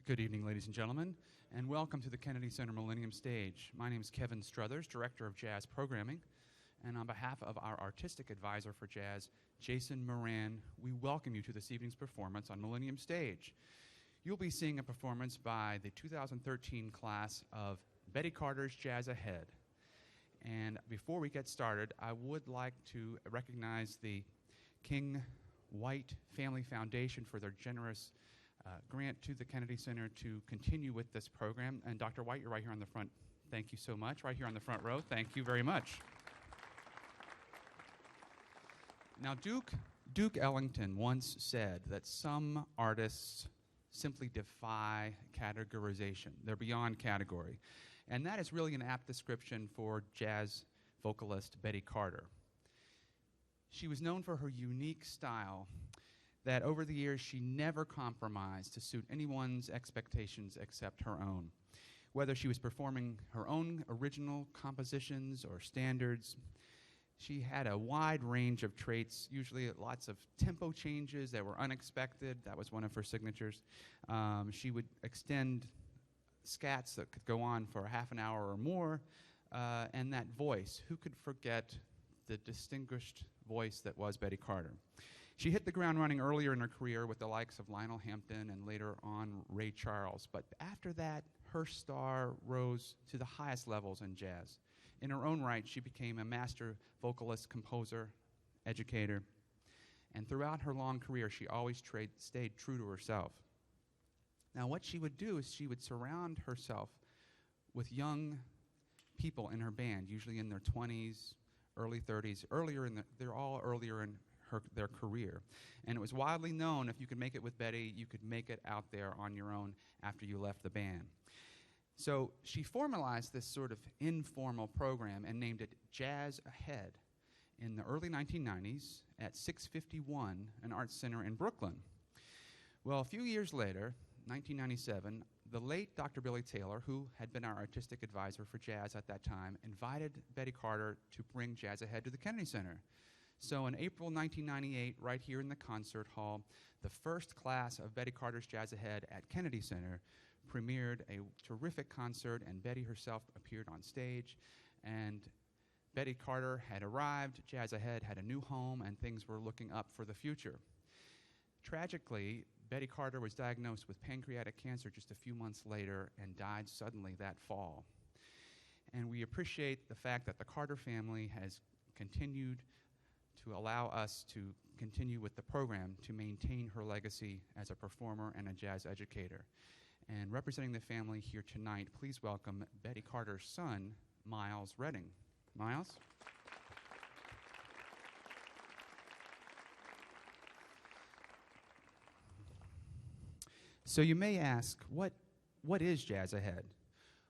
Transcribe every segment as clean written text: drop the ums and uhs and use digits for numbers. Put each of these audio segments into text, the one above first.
Good evening, ladies and gentlemen, and welcome to the Kennedy Center Millennium stage. My name is Kevin Struthers, Director of Jazz Programming, and on behalf of our Artistic Advisor for Jazz, Jason Moran, we welcome you to this evening's performance on Millennium stage. You'll be seeing a performance by the 2013 class of Betty Carter's Jazz Ahead. And before we get started, I would like to recognize the King White Family Foundation for their generous grant to the Kennedy Center to continue with this program. And Dr. White, you're right here on the front. Thank you so much. Right here on the front row. Thank you very much. Now, Duke Ellington once said that some artists simply defy categorization. They're beyond category. And that is really an apt description for jazz vocalist Betty Carter. She was known for her unique style that over the years she never compromised to suit anyone's expectations except her own. Whether she was performing her own original compositions or standards, she had a wide range of traits, usually lots of tempo changes that were unexpected. That was one of her signatures. She would extend scats that could go on for a half an hour or more, and that voice. Who could forget the distinguished voice that was Betty Carter? She hit the ground running earlier in her career with the likes of Lionel Hampton and later on Ray Charles. But after that, her star rose to the highest levels in jazz. In her own right, she became a master vocalist, composer, educator. And throughout her long career, she always stayed true to herself. Now, what she would do is she would surround herself with young people in her band, usually in their 20s, early 30s. They're all earlier in their career. And it was widely known if you could make it with Betty, you could make it out there on your own after you left the band. So she formalized this sort of informal program and named it Jazz Ahead in the early 1990s at 651, an arts center in Brooklyn. Well, a few years later, 1997, the late Dr. Billy Taylor, who had been our artistic advisor for jazz at that time, invited Betty Carter to bring Jazz Ahead to the Kennedy Center. So in April 1998, right here in the concert hall, the first class of Betty Carter's Jazz Ahead at Kennedy Center premiered a terrific concert, and Betty herself appeared on stage. And Betty Carter had arrived, Jazz Ahead had a new home, and things were looking up for the future. Tragically, Betty Carter was diagnosed with pancreatic cancer just a few months later and died suddenly that fall. And we appreciate the fact that the Carter family has continued to allow us to continue with the program to maintain her legacy as a performer and a jazz educator. And representing the family here tonight, please welcome Betty Carter's son, Miles Redding. Miles? So you may ask, what is Jazz Ahead?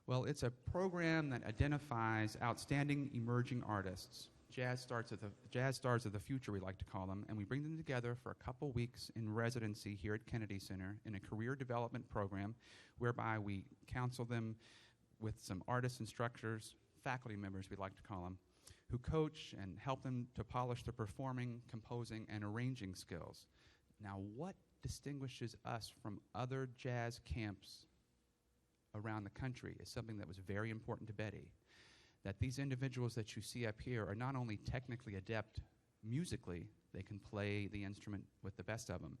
Well, it's a program that identifies outstanding emerging artists, jazz stars of the future, we like to call them, and we bring them together for a couple weeks in residency here at Kennedy Center in a career development program whereby we counsel them with some artists, instructors, faculty members, we like to call them, who coach and help them to polish their performing, composing, and arranging skills. Now, what distinguishes us from other jazz camps around the country is something that was very important to Betty. That these individuals that you see up here are not only technically adept musically, they can play the instrument with the best of them,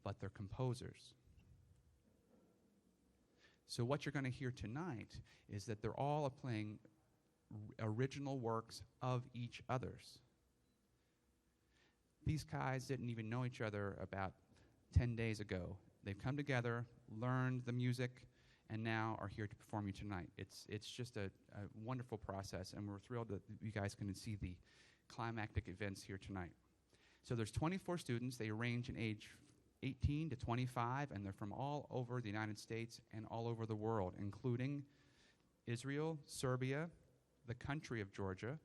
but they're composers. So what you're going to hear tonight is that they're all playing original works of each other's. These guys didn't even know each other about 10 days ago. They've come together, learned the music, and now are here to perform you tonight. It's just a wonderful process, and we're thrilled that you guys can see the climactic events here tonight. So there's 24 students. They range in age 18 to 25, and they're from all over the United States and all over the world, including Israel, Serbia, the country of Georgia,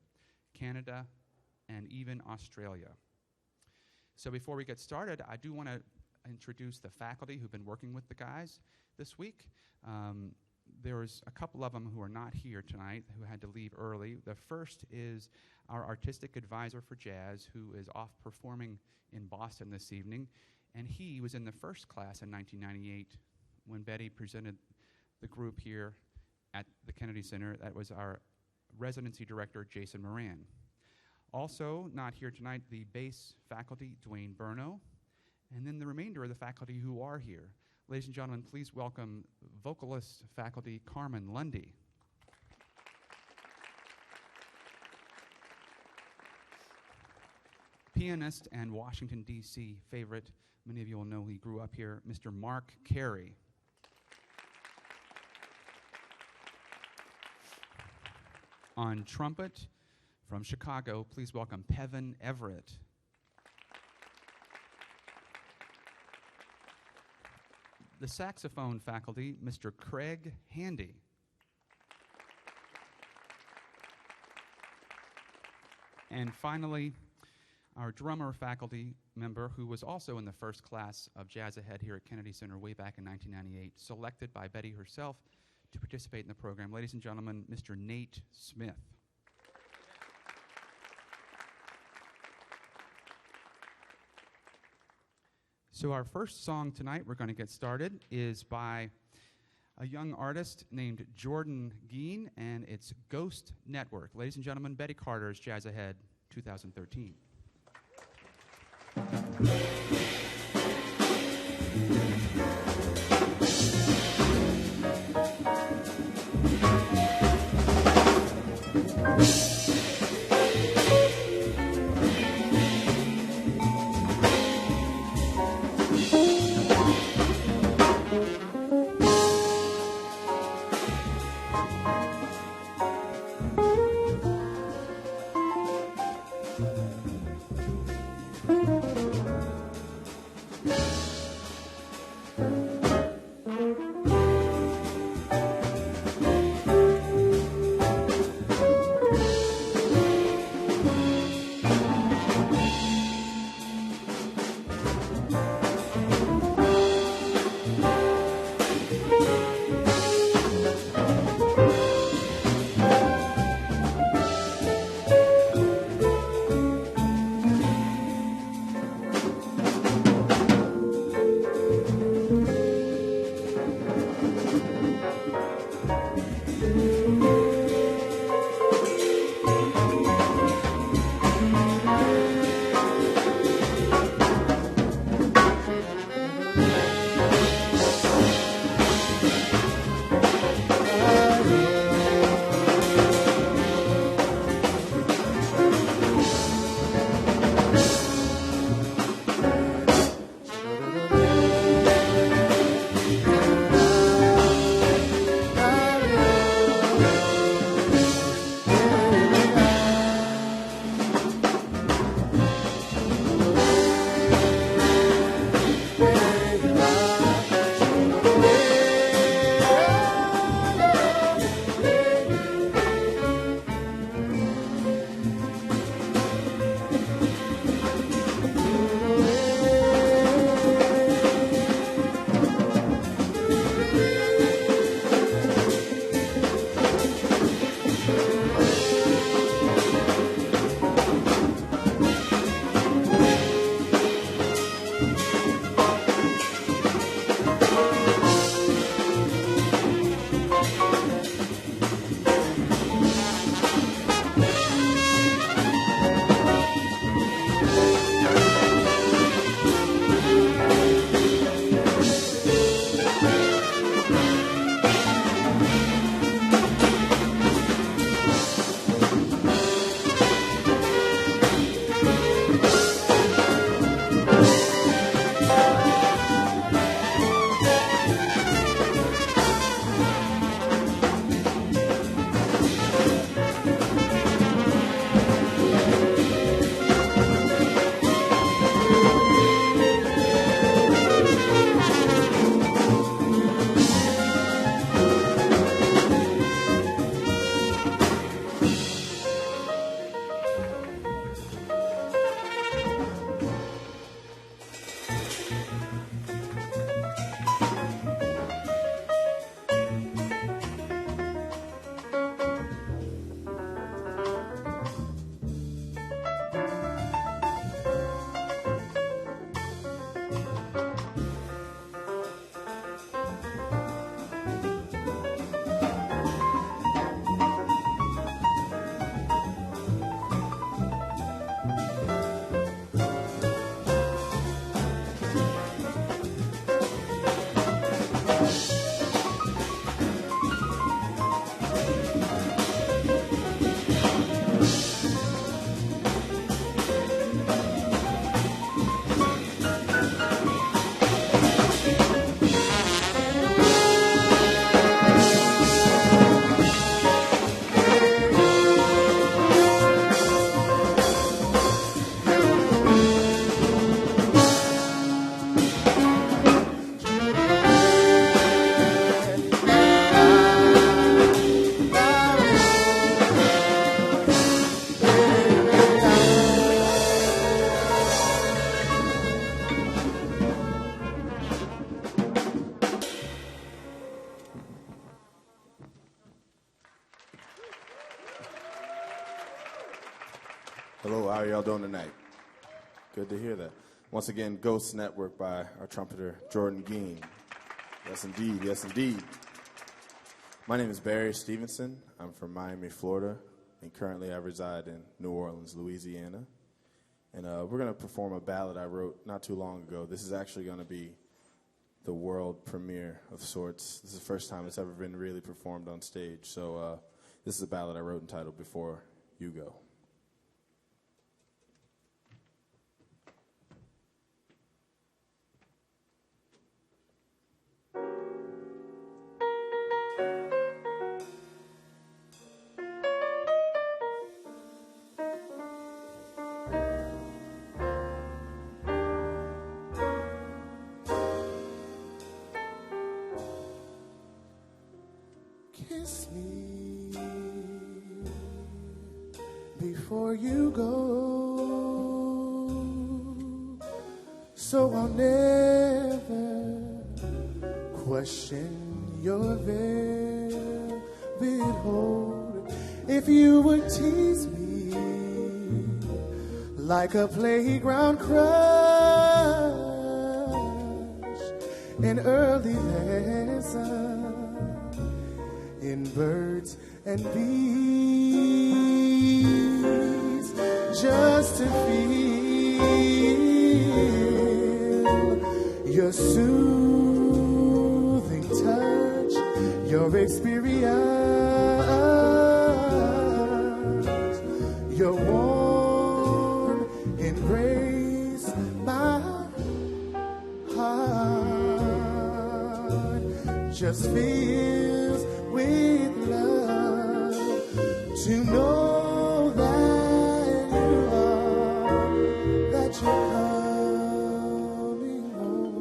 Canada, and even Australia. So before we get started, I do want to introduce the faculty who've been working with the guys this week. There's a couple of them who are not here tonight who had to leave early. The first is our artistic advisor for jazz, who is off performing in Boston this evening, and he was in the first class in 1998 when Betty presented the group here at the Kennedy Center. That was our residency director, Jason Moran. Also, not here tonight, the bass faculty, Dwayne Burno, and then the remainder of the faculty who are here. Ladies and gentlemen, please welcome vocalist faculty Carmen Lundy. Pianist and Washington, D.C. favorite, many of you will know he grew up here, Mr. Mark Carey. On trumpet, from Chicago, please welcome Pevin Everett. The saxophone faculty, Mr. Craig Handy. And finally, our drummer faculty member, who was also in the first class of Jazz Ahead here at Kennedy Center way back in 1998, selected by Betty herself to participate in the program. Ladies and gentlemen, Mr. Nate Smith. So our first song tonight, we're going to get started, is by a young artist named Jordan Geen, and it's Ghost Network. Ladies and gentlemen, Betty Carter's Jazz Ahead 2013. are y'all doing tonight? Good to hear that. Once again, Ghost Network by our trumpeter, Jordan Geen. Yes, indeed. Yes, indeed. My name is Barry Stevenson. I'm from Miami, Florida, and currently I reside in New Orleans, Louisiana. And we're going to perform a ballad I wrote not too long ago. This is actually going to be the world premiere of sorts. This is the first time it's ever been really performed on stage. So this is a ballad I wrote entitled Before You Go. Kiss me before you go, so I'll never question your velvet hold. If you would tease me like a playground crush, an early lesson in birds and bees, just to feel your soothing touch, your experience, your warm embrace. My heart just fills with love to know that you are, that you're coming home.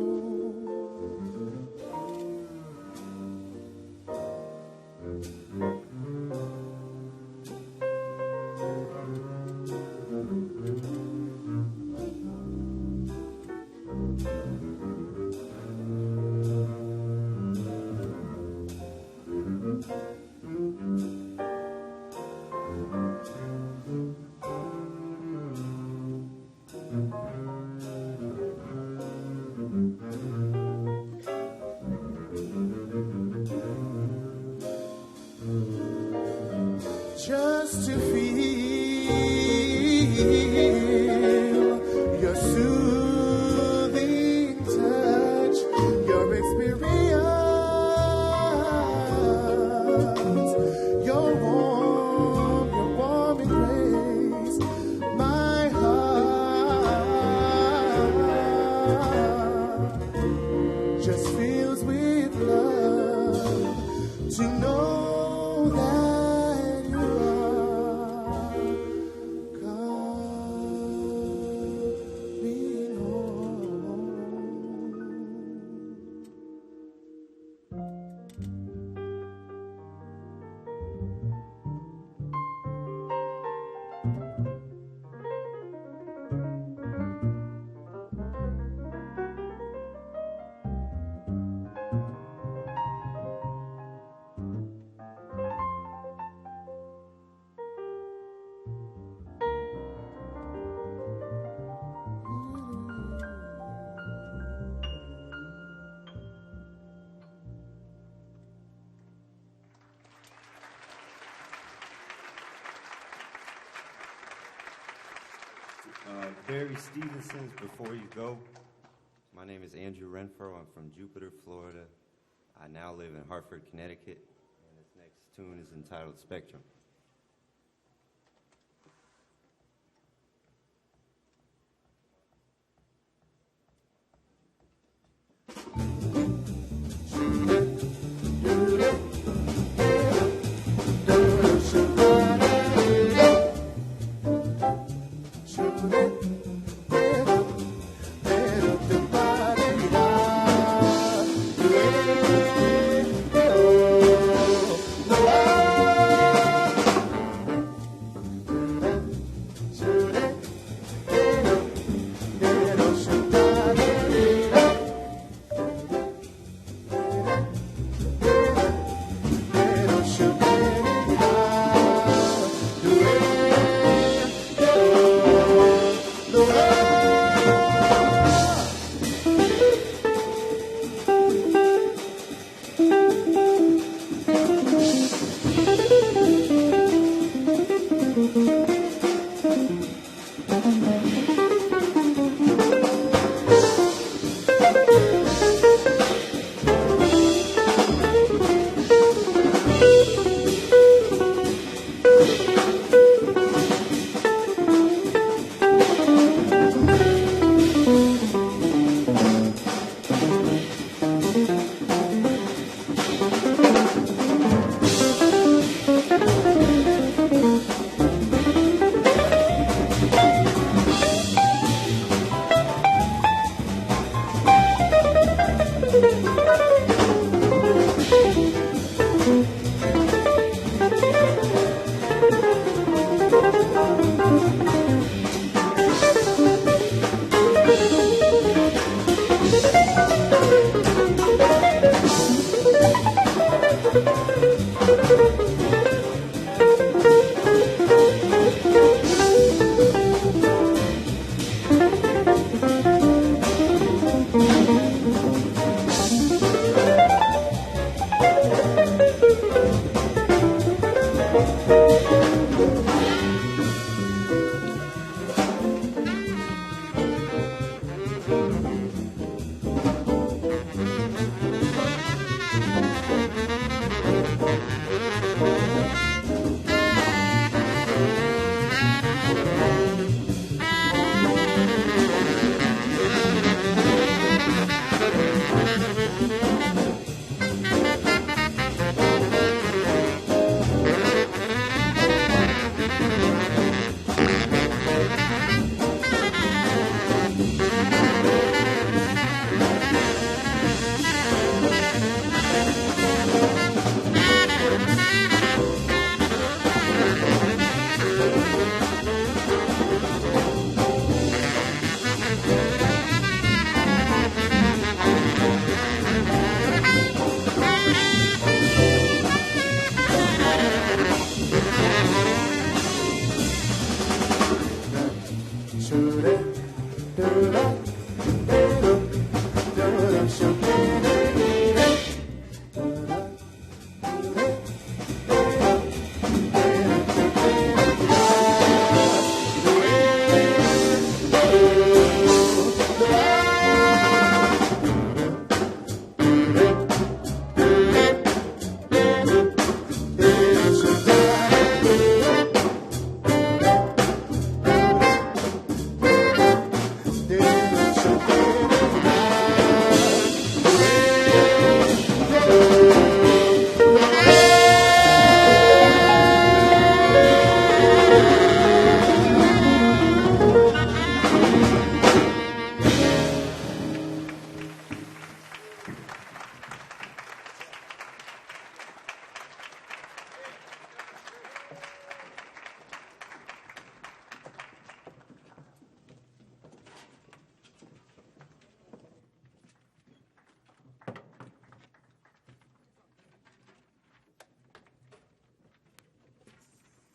Just to feel your soothing touch, your experience, your warm embrace. My heart just fills with love to know that Barry Stevenson's Before You Go. My name is Andrew Renfro. I'm from Jupiter, Florida. I now live in Hartford, Connecticut. And this next tune is entitled Spectrum.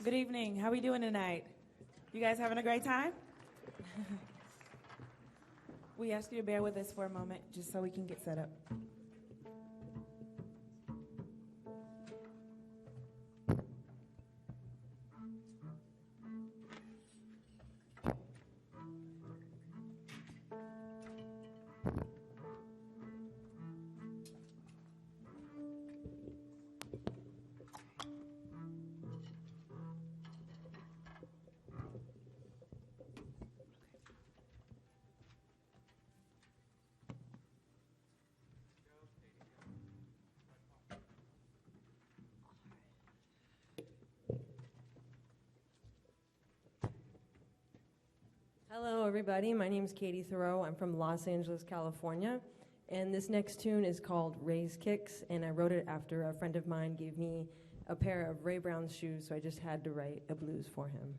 Good evening. How are we doing tonight? You guys having a great time? We ask you to bear with us for a moment just so we can get set up. Hello, everybody. My name is Katie Thoreau. I'm from Los Angeles, California. And this next tune is called Ray's Kicks, and I wrote it after a friend of mine gave me a pair of Ray Brown's shoes, so I just had to write a blues for him.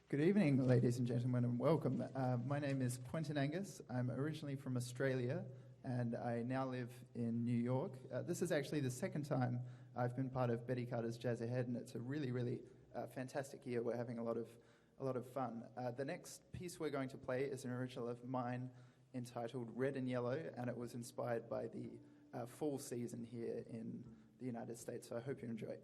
Good evening, ladies and gentlemen, and welcome. My name is Quentin Angus. I'm originally from Australia, and I now live in New York. This is actually the second time I've been part of Betty Carter's Jazz Ahead, and it's a really, really fantastic year. We're having a lot of fun. The next piece we're going to play is an original of mine entitled Red and Yellow, and it was inspired by the fall season here in the United States, so I hope you enjoy it.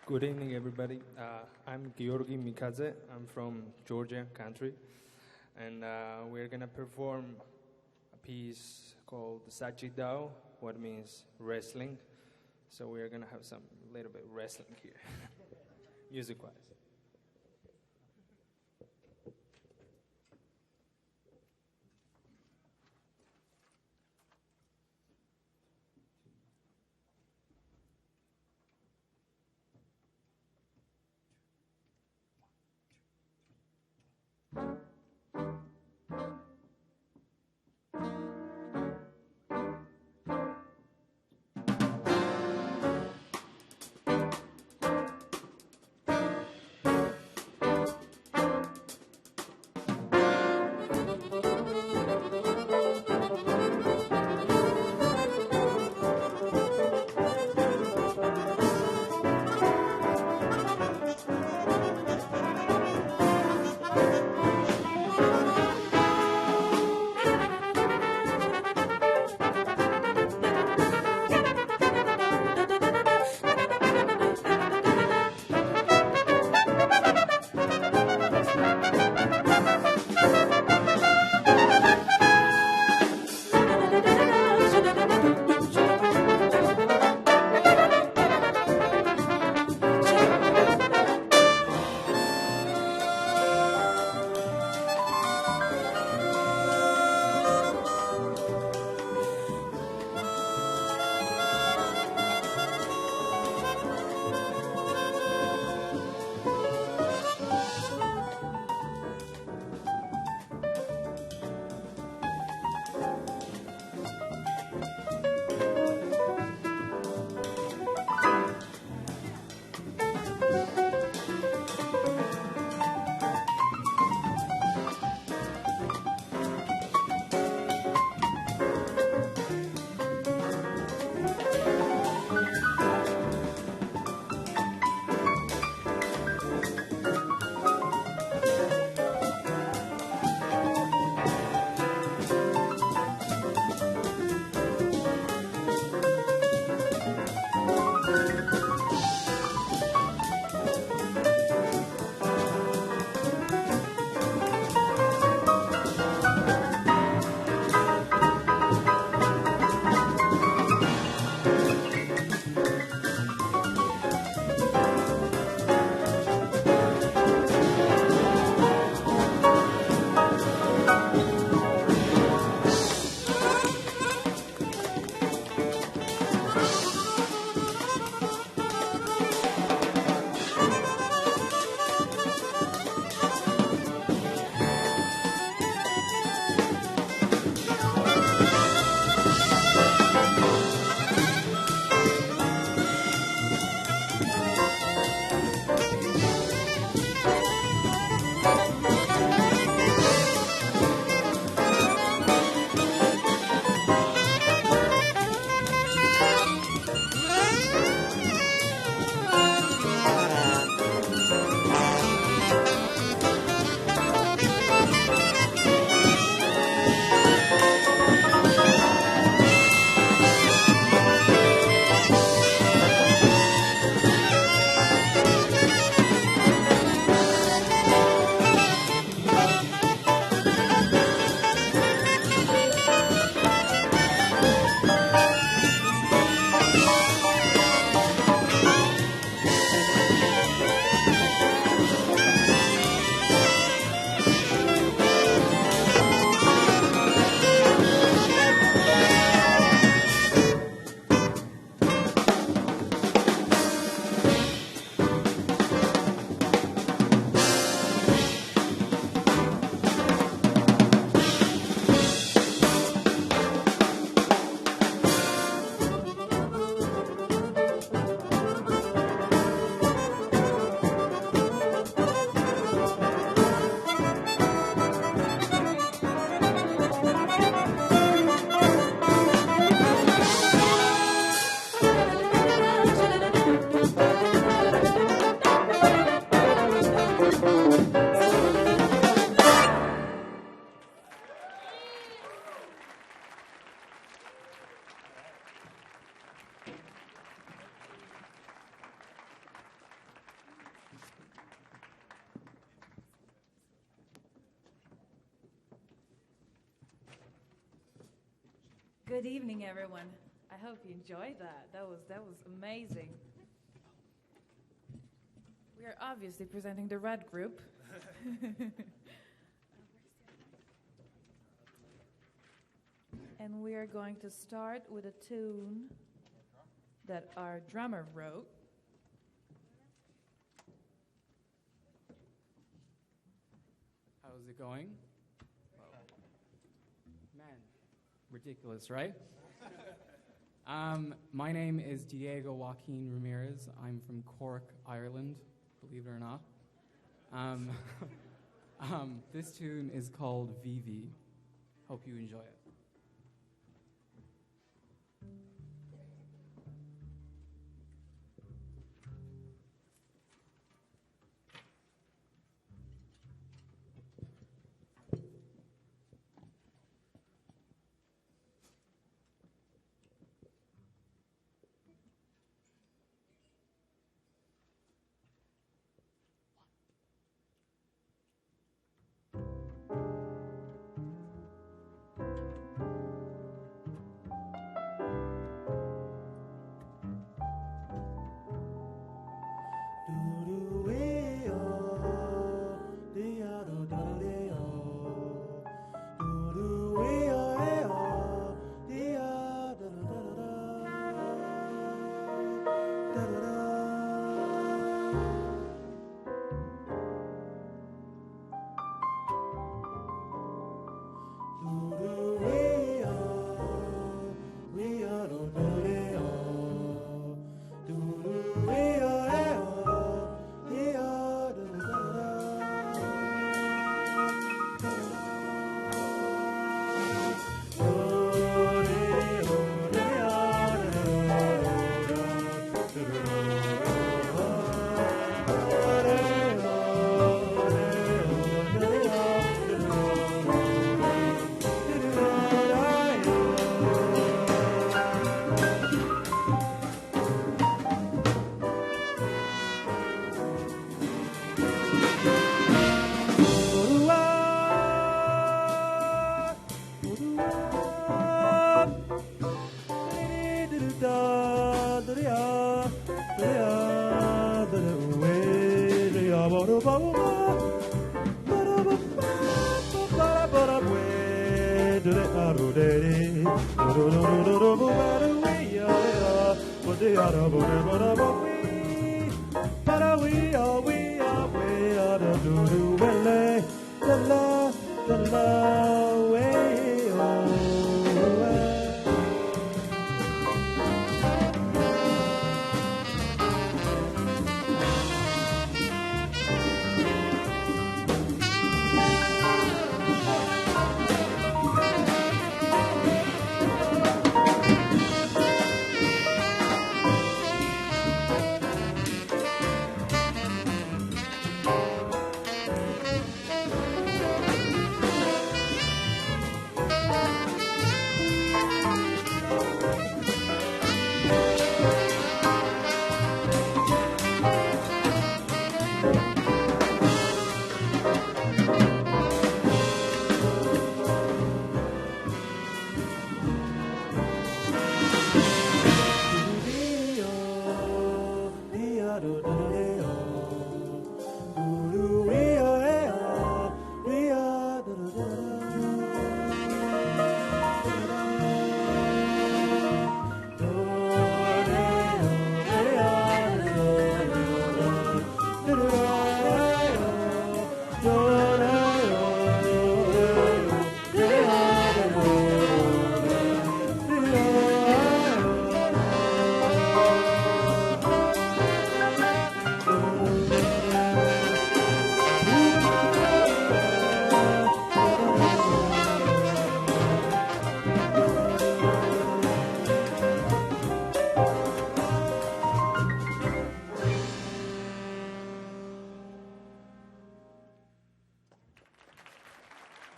Good evening, everybody. I'm Georgi Mikadze. I'm from Georgia country, and we're gonna perform a piece called Sachi Dao, what means wrestling. So we're gonna have some little bit wrestling here, music-wise. Good evening, everyone. I hope you enjoyed that. That was amazing. We are obviously presenting the red group. And we are going to start with a tune that our drummer wrote. How's it going? Man, ridiculous, right? My name is Diego Joaquin Ramirez. I'm from Cork, Ireland, believe it or not. This tune is called Vivi. Hope you enjoy it.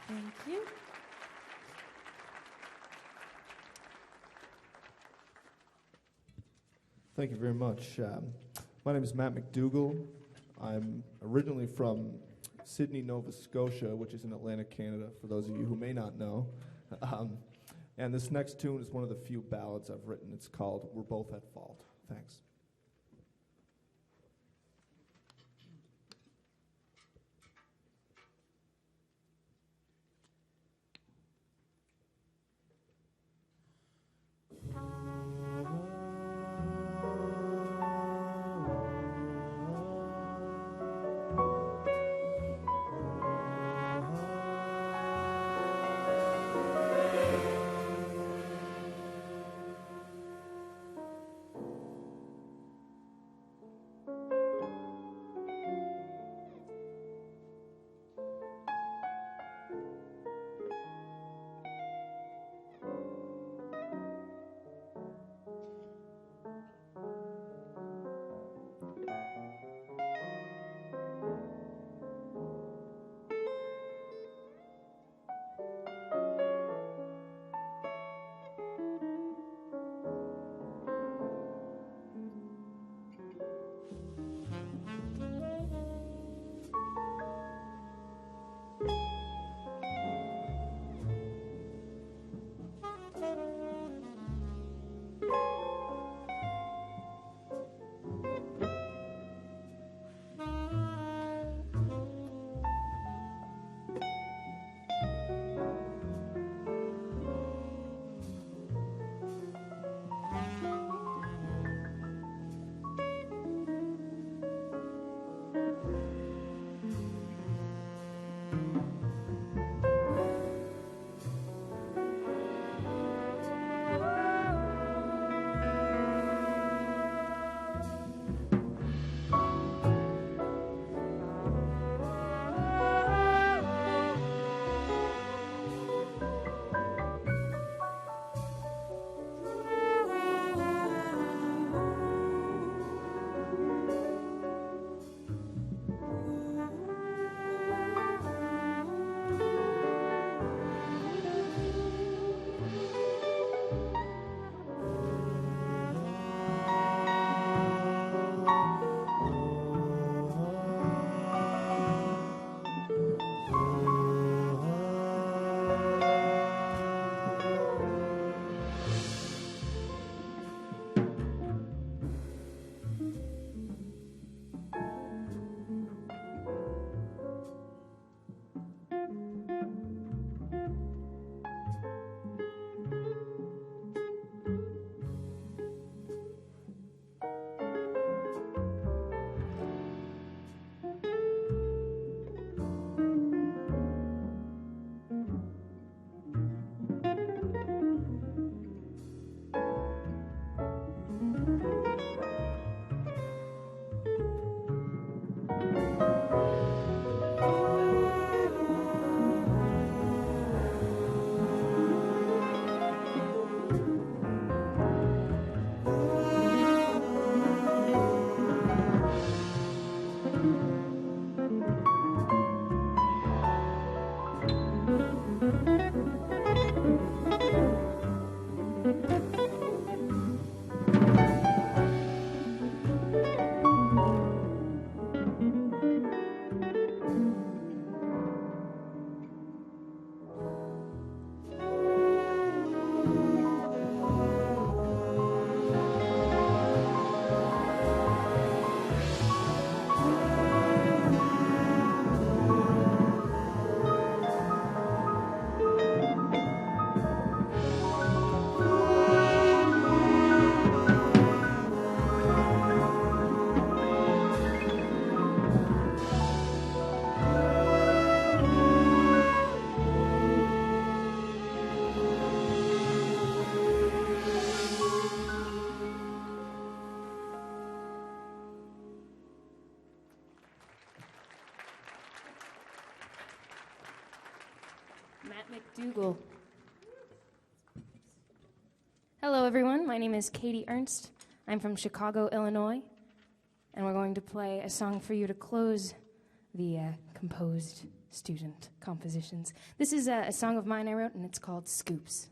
Thank you. Thank you very much. My name is Matt McDougall. I'm originally from Sydney, Nova Scotia, which is in Atlantic Canada, for those of you who may not know. And this next tune is one of the few ballads I've written. It's called We're Both at Fault. Thanks. McDougall. Hello, everyone. My name is Katie Ernst. I'm from Chicago, Illinois, and we're going to play a song for you to close the composed student compositions. This is a song of mine I wrote, and it's called Scoops.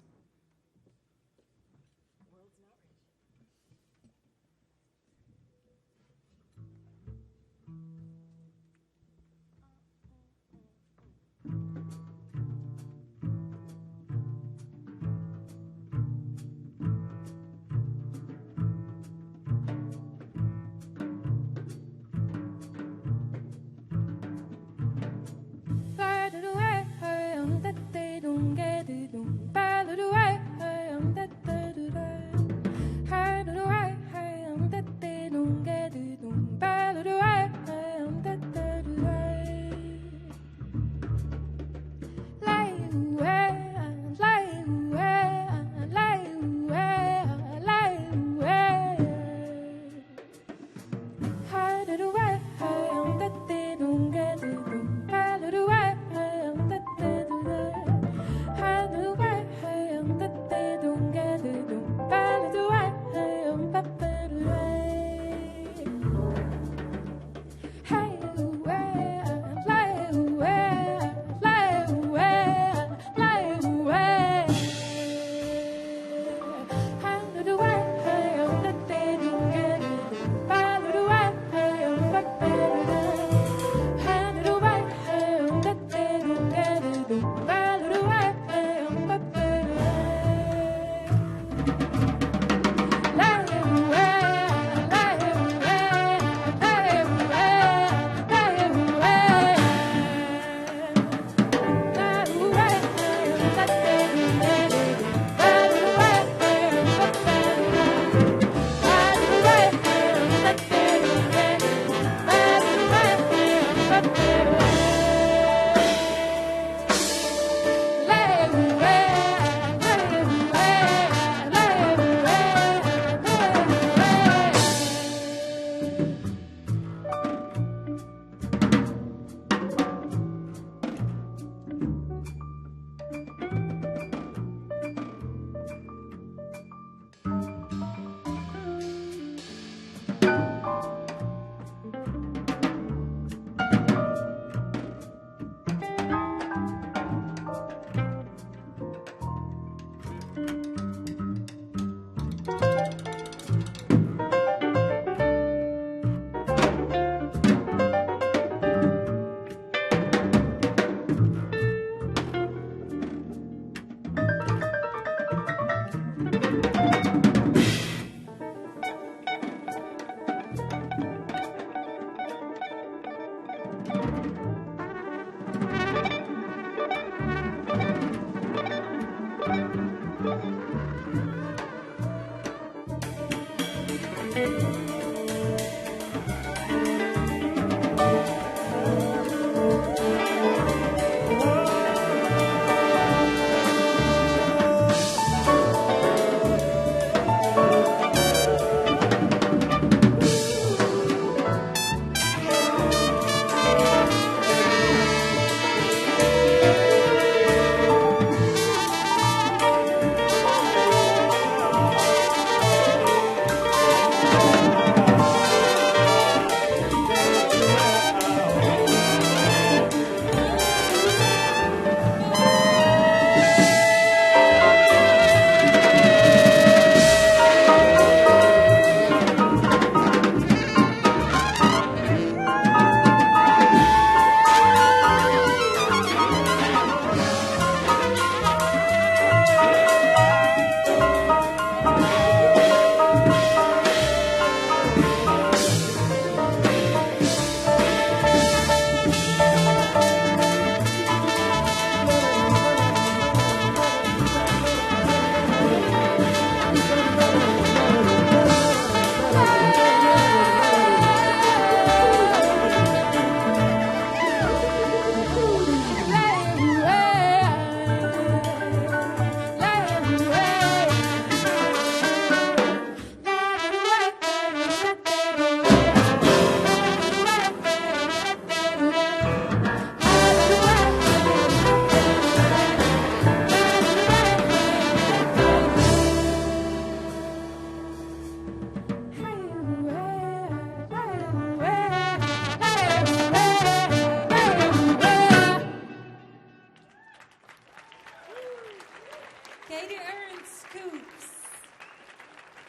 Katie Ernst, Scoops.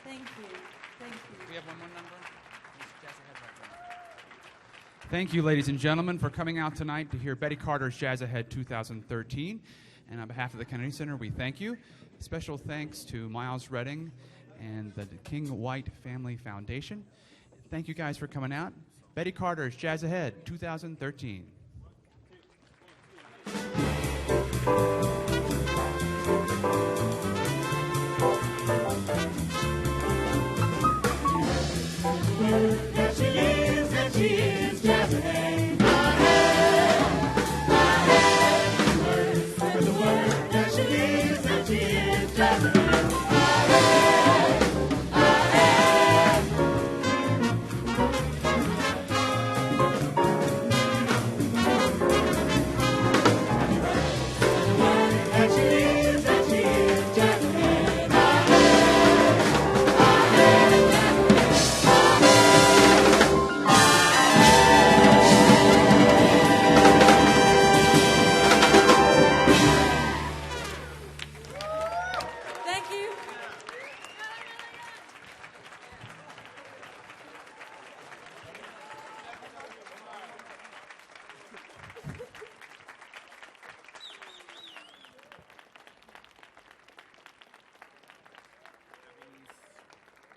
Thank you. Thank you. We have one more number. Thank you, ladies and gentlemen, for coming out tonight to hear Betty Carter's Jazz Ahead 2013. And on behalf of the Kennedy Center, we thank you. Special thanks to Miles Redding and the King White Family Foundation. Thank you guys for coming out. Betty Carter's Jazz Ahead 2013. There she is, jazz ahead. The word, there she is, jazz ahead.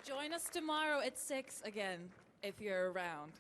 Join us tomorrow at 6 again, if you're around.